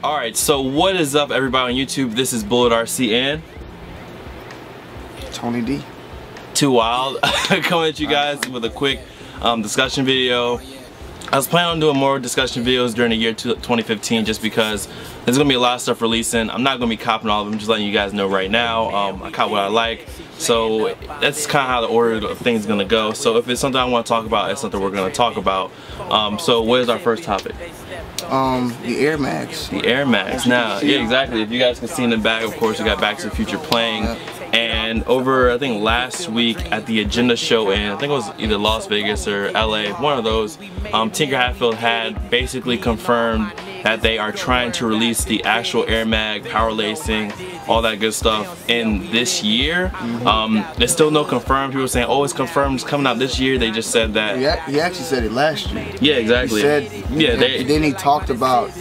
Alright, so what is up everybody on YouTube? This is Bullet RC and Tony D. Too Wild coming at you guys with a quick discussion video. I was planning on doing more discussion videos during the year 2015 just because there's going to be a lot of stuff releasing. I'm not going to be copping all of them, just letting you guys know right now. I cop what I like. So that's kind of how the order of things is going to go. So if it's something I want to talk about, it's something we're going to talk about. So what is our first topic? The Air MAGS. The Air MAGS. Now, yeah, exactly. If you guys can see in the back, of course, we got Back to the Future playing. And over, I think last week at the Agenda show in, I think it was either Las Vegas or LA, one of those, Tinker Hatfield had basically confirmed that they are trying to release the actual Air Mag, power lacing, all that good stuff in this year. There's still no confirmed. People are saying, oh, it's confirmed, it's coming out this year. They just said that. He actually said it last year. Yeah, exactly. He said, yeah, then he talked about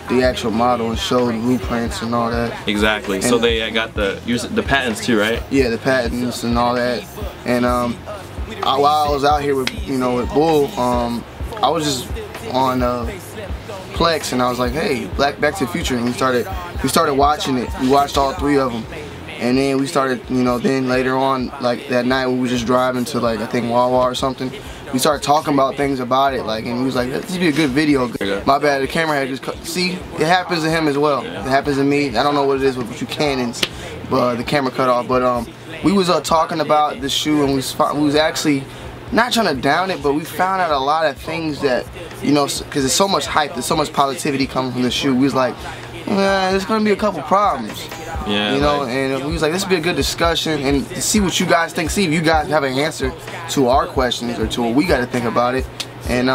the actual model and showed blueprints and all that. Exactly. And so they got the patents too, right? Yeah, the patents and all that. And while I was out here with with Bull, I was just on Plex and I was like, hey, Back to the Future, and we started watching it. We watched all three of them, and then we started, then later on, like that night we were just driving to like I think Wawa or something. We started talking about things about it, like, and he was like, this would be a good video. My bad, the camera had just cut. See, it happens to him as well. It happens to me. I don't know what it is with you Canons, but the camera cut off. But we was talking about the shoe, and we was actually not trying to down it, but we found out a lot of things that, because there's so much hype, there's so much positivity coming from the shoe. We was like, there's gonna be a couple problems. Yeah, and we was like, this would be a good discussion and to see what you guys think, see if you guys have an answer to our questions or to what we got to think about it. And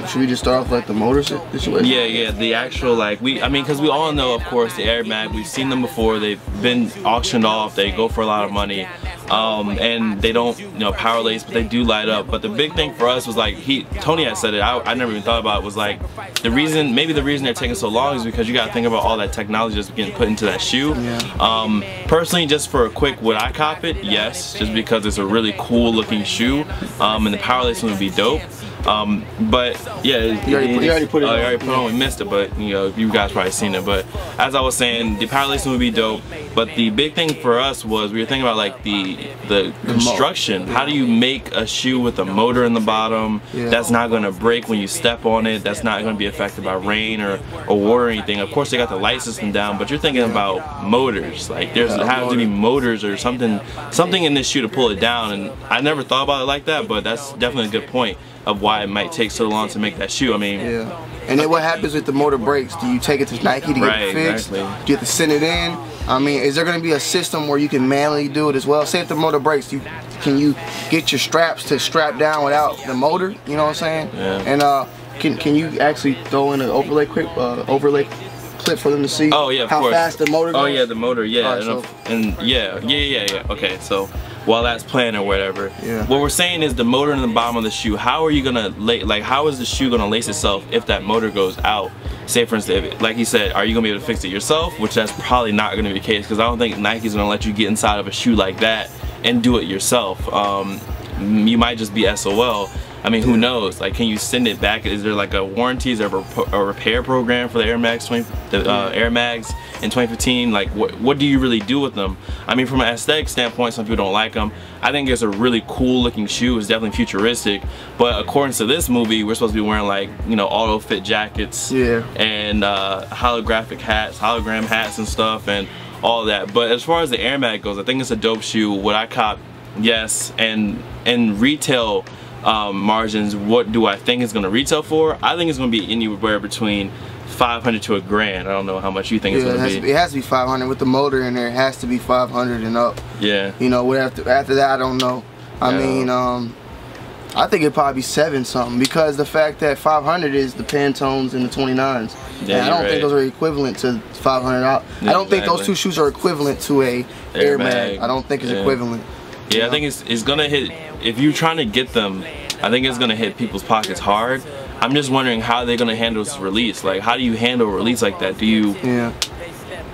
should we just start off like the motor situation? Yeah, the actual, like, because we all know, of course, the Air Mag, we've seen them before. They've been auctioned off. They go for a lot of money, and they don't, power lace, but they do light up. But the big thing for us was like, Tony had said it. I never even thought about it. Was like maybe the reason they're taking so long is because you got to think about all that technology that's getting put into that shoe. Yeah. Personally, just for a quick, would I cop it? Yes, just because it's a really cool looking shoe, and the power lacing would be dope. But yeah, you already put it on. I already put it on. We missed it, but you guys probably seen it. But as I was saying, the power lacing would be dope. But the big thing for us was we were thinking about like the construction. How do you make a shoe with a motor in the bottom that's not going to break when you step on it? That's not going to be affected by rain or water or anything. Of course, they got the light system down, but you're thinking about motors. Like there has to be motors or something in this shoe to pull it down. And I never thought about it like that, but that's definitely a good point of why it might take so long to make that shoe. I mean, and then what happens with the motor brakes? Do you take it to Nike to get it fixed? Exactly. Do you have to send it in? I mean, is there going to be a system where you can manually do it as well? Say if the motor breaks, can you get your straps to strap down without the motor? You know what I'm saying? Yeah. And can you actually throw in an overlay clip for them to see? Oh yeah, of how course. Fast the motor goes? Oh yeah, the motor. Yeah. Right, and yeah. Okay, so while that's playing or whatever, what we're saying is the motor in the bottom of the shoe. How are you gonna how is the shoe gonna lace itself if that motor goes out? Say for instance, like you said, are you gonna be able to fix it yourself? Which that's probably not gonna be the case because I don't think Nike's gonna let you get inside of a shoe like that and do it yourself. You might just be SOL. I mean, who knows? Like, can you send it back? Is there like a warranty? Is there a repair program for the Air Mags, Air Mags in 2015? Like, what do you really do with them? I mean, from an aesthetic standpoint, some people don't like them. I think it's a really cool looking shoe. It's definitely futuristic. But according to this movie, we're supposed to be wearing like, auto fit jackets and holographic hats, hologram hats and stuff and all that. But as far as the Air Mag goes, I think it's a dope shoe. Would I cop? Yes. And retail margins, what do I think it's going to retail for? I think it's going to be anywhere between $500 to $1,000. I don't know how much you think it's going to be. It has to be 500 with the motor in there. It has to be 500 and up. Yeah. After that, I don't know. I mean, I think it'd probably be 7 something because the fact that 500 is the Pantones and the 29s. Yeah, and I don't think those are equivalent to $500. I don't think those two shoes are equivalent to a Air Mag. I don't think it's equivalent. Yeah, I think it's gonna hit, if you're trying to get them, I think it's gonna hit people's pockets hard. I'm just wondering how they're gonna handle this release. Like, how do you handle a release like that? Do you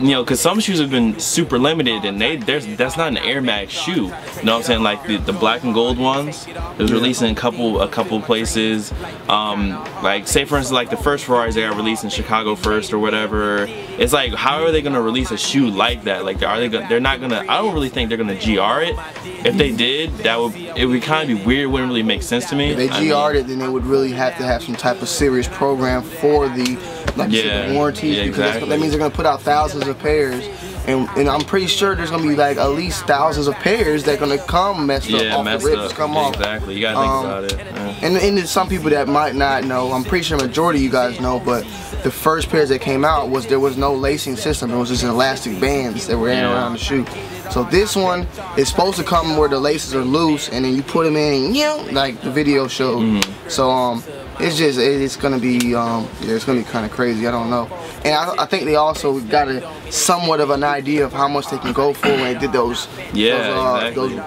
you know, because some shoes have been super limited, and that's not an Air Max shoe. You know what I'm saying? Like the black and gold ones, it was released in a couple places. Like say for instance, like the first Ferraris they got released in Chicago first or whatever. It's like, how are they gonna release a shoe like that? Like, are they gonna? They're not gonna. I don't really think they're gonna GR it. If they did, it would kind of be weird. Wouldn't really make sense to me. If they GR'd it, then they would really have to have some type of serious program for the the warranties, because that means they're gonna put out thousands of pairs, and I'm pretty sure there's gonna be like at least thousands of pairs that are gonna come messed up off the rips, come off. Exactly, you gotta think about it. And there's some people that might not know. I'm pretty sure the majority of you guys know, but the first pairs that came out there was no lacing system. It was just elastic bands that were around the shoe. So this one is supposed to come where the laces are loose, and then you put them in, and, you know, like the video showed. So it's gonna be it's gonna be kind of crazy. I don't know. And I think they also got somewhat of an idea of how much they can go for when they did those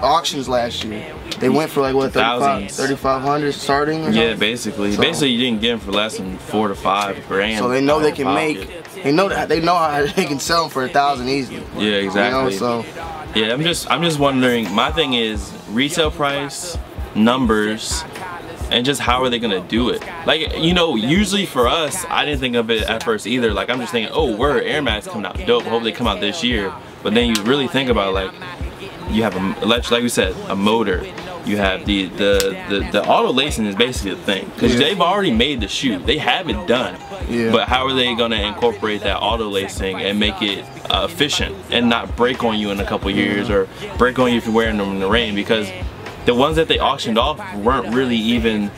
auctions last year. They went for like what, 3,500 starting? Or yeah, basically. So, basically, you didn't get them for less than $4 to $5 grand. So they know they can make. They know how they can sell them for 1,000 easily. Yeah, exactly. You know, so yeah, I'm just wondering. My thing is retail price, numbers, and just how are they gonna do it? Like, you know, usually for us, I didn't think of it at first either. Like, I'm just thinking, oh, Air Max coming out dope. Hope they come out this year. But then you really think about it, like, you have like we said, a motor. You have the auto lacing is basically the thing, because they've already made the shoe. They have it done. But how are they gonna incorporate that auto lacing and make it efficient and not break on you in a couple years, or break on you if you're wearing them in the rain? Because the ones that they auctioned off weren't really even,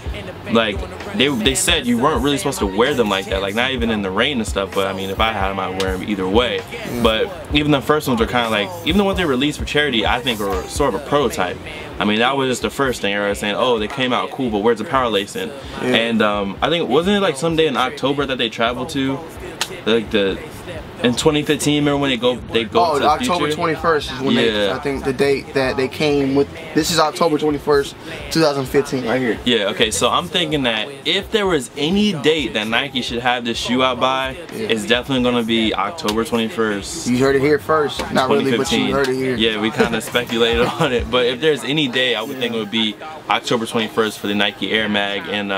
like, they said you weren't really supposed to wear them like that, like not even in the rain and stuff. But I mean, if I had them, I'd wear them either way. But even the first ones are kind of like, even the ones they released for charity, I think are sort of a prototype. I mean, that was just the first thing. Everybody was saying, oh, they came out cool, but where's the power lacing? And I think, wasn't it like someday in October that they traveled to, like in 2015, remember when they go oh, to the October future? 21st is when they, I think the date that they came with. This is October 21st, 2015 right here. Yeah, okay, so I'm thinking that if there was any date that Nike should have this shoe out by, it's definitely going to be October 21st. You heard it here first. Not really, but you heard it here. Yeah, we kind of speculated on it, but if there's any day, I would think it would be October 21st for the Nike Air Mag, and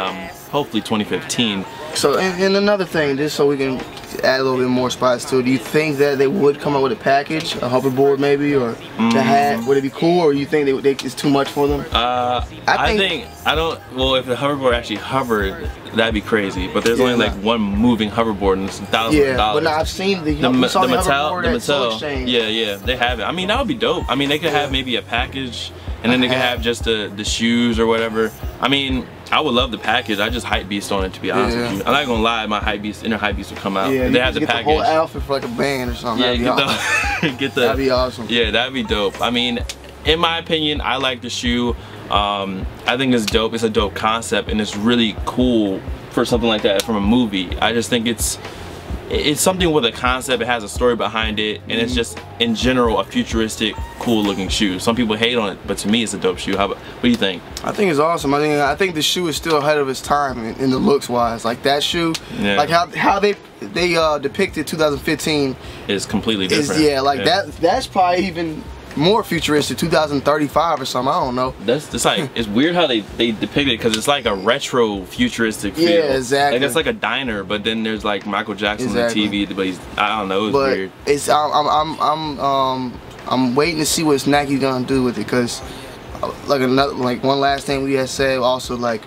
hopefully 2015. So, and another thing, just so we can add a little bit more spots to it, do you think that they would come up with a package, a hoverboard maybe, or the hat? Would it be cool, or you think it's too much for them? Well, if the hoverboard actually hovered, that'd be crazy. But there's only like one moving hoverboard, and it's $1,000. Yeah, but now I've seen the Mattel. Yeah, they have it. I mean, that would be dope. I mean, they could have maybe a package, and then they could have just the shoes or whatever. I mean, I would love the package. I just hype beast on it, to be honest with you. I'm not gonna lie, my inner hype beast would come out. Yeah, they have the package. The whole outfit for like a band or something. Yeah, that'd be awesome. Yeah, that'd be dope. I mean, in my opinion, I like the shoe. I think it's dope. It's a dope concept, and it's really cool for something like that from a movie. I just think it's something with a concept. It has a story behind it, and it's just in general a futuristic, cool looking shoe. Some people hate on it, but to me it's a dope shoe. What do you think? I think it's awesome. I think the shoe is still ahead of its time in the looks wise. Like that shoe, like how they depicted 2015 is completely different. That's probably even more futuristic, 2035 or something. I don't know. It's like, it's weird how they depict it, because it's like a retro futuristic feel. Yeah, exactly. Like it's like a diner, but then there's like Michael Jackson on the TV, but I don't know, it's weird. It's I'm waiting to see what Nike's gonna do with it, because like one last thing we had said also, like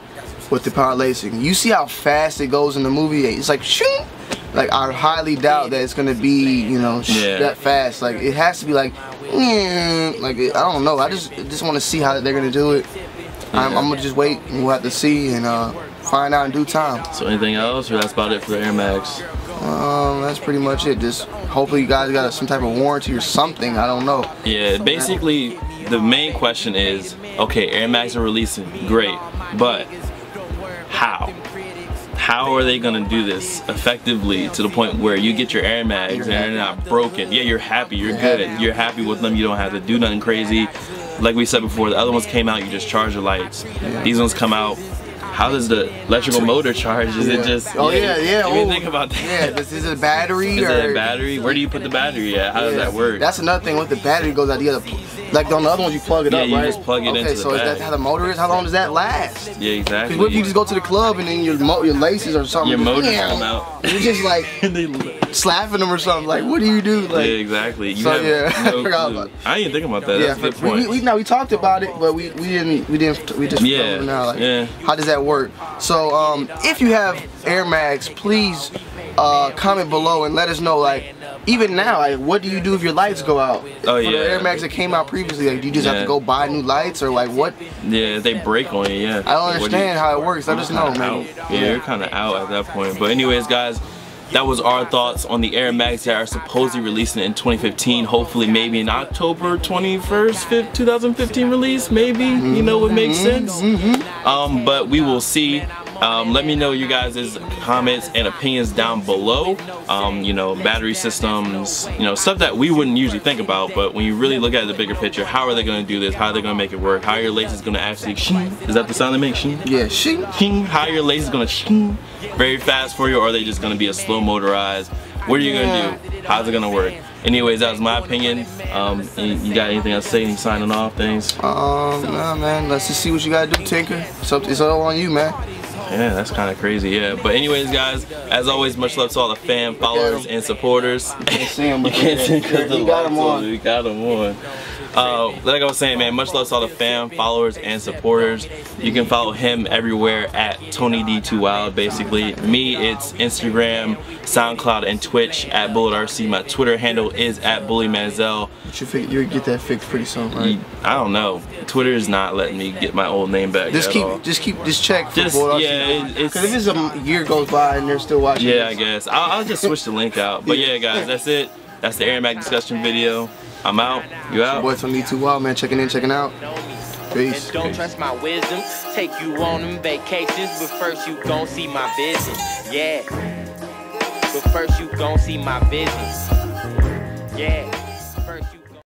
with the power lacing, you see how fast it goes in the movie. It's like shoot. Like, I highly doubt that it's gonna be, you know, that fast. Like, it has to be like I don't know. I just want to see how they're gonna do it. I'm gonna just wait, and we'll have to see and find out in due time. So anything else, or that's about it for the Air Max? That's pretty much it. Just hopefully you guys got some type of warranty or something. I don't know. Yeah, basically the main question is, okay, Air Max are releasing, great, but how? How are they gonna do this effectively to the point where you get your Air Mags and they're not broken? Yeah, you're happy, you're good, you're happy with them, you don't have to do nothing crazy. Like we said before, the other ones came out, you just charge the lights. These ones come out, how does the electrical motor charge? Is it just? Oh yeah. You didn't think about that. Yeah, is it a battery? Is it a battery? Where do you put the battery at? How does that work? That's another thing. With the battery goes out, you gotta, like on the other ones you plug it up, you right? just plug it into the Okay, so is that how the motor is? How long does that last? Yeah, exactly. Because what if you just go to the club and then your laces or something? Your motor come out. You're just like slapping them or something. Like, what do you do? Like, yeah, exactly. You so have yeah, no I forgot clue. about it. I didn't think about that. That's a good point. We talked about it, but we just now. Like, how does that work? So if you have Air Mags, please comment below and let us know, like, even now, like, what do you do if your lights go out? Oh yeah. For the Air Mags that came out previously, like, do you just have to go buy new lights, or like what? Yeah, they break on you. Yeah. I don't understand how it works. I just know, man. Yeah, you're kind of out at that point. But anyways, guys, that was our thoughts on the Air Mags that are supposedly releasing in 2015. Hopefully, maybe in October 21st, 2015 release. Maybe, you know, it makes sense. But we will see. Let me know you guys' comments and opinions down below. You know, battery systems, you know, stuff that we wouldn't usually think about, but when you really look at the bigger picture, how are they going to do this? How are they going to make it work? How are your laces going to actually shing? Is that the sound they make? Shing? Yeah, shing. Shing. How are your laces going to shing very fast for you, or are they just going to be a slow motorized? What are you going to do? How's it going to work? Anyways, that was my opinion. You got anything else to say? Any signing off things? Nah, man. Let's just see what you got to do, Tinker. It's all on you, man. Yeah, that's kind of crazy, yeah. But anyways, guys, as always, much love to all the fan followers and supporters. You can't see them, but you can't see because you got them on. You got them on. Like I was saying, man, much love to all the fan followers and supporters. You can follow him everywhere at TonyD2Wild, basically. Me, it's Instagram, SoundCloud, and Twitch at BulletRC. My Twitter handle is at BullyManziel. You'll get that fixed pretty soon, right? I don't know. Twitter is not letting me get my old name back. Just check for BulletRC. Yeah, because if it's a year goes by and they're still watching. Yeah, I guess I'll just switch the link out. But yeah, guys, that's it. That's the Air Mag discussion video. I'm out. You out? Boy, TonyD2Wild, man. Checking in, checking out. Peace. And don't trust my wisdom. Take you on them vacations, but first you gon' see my vision. Yeah. But first you gon' see my vision.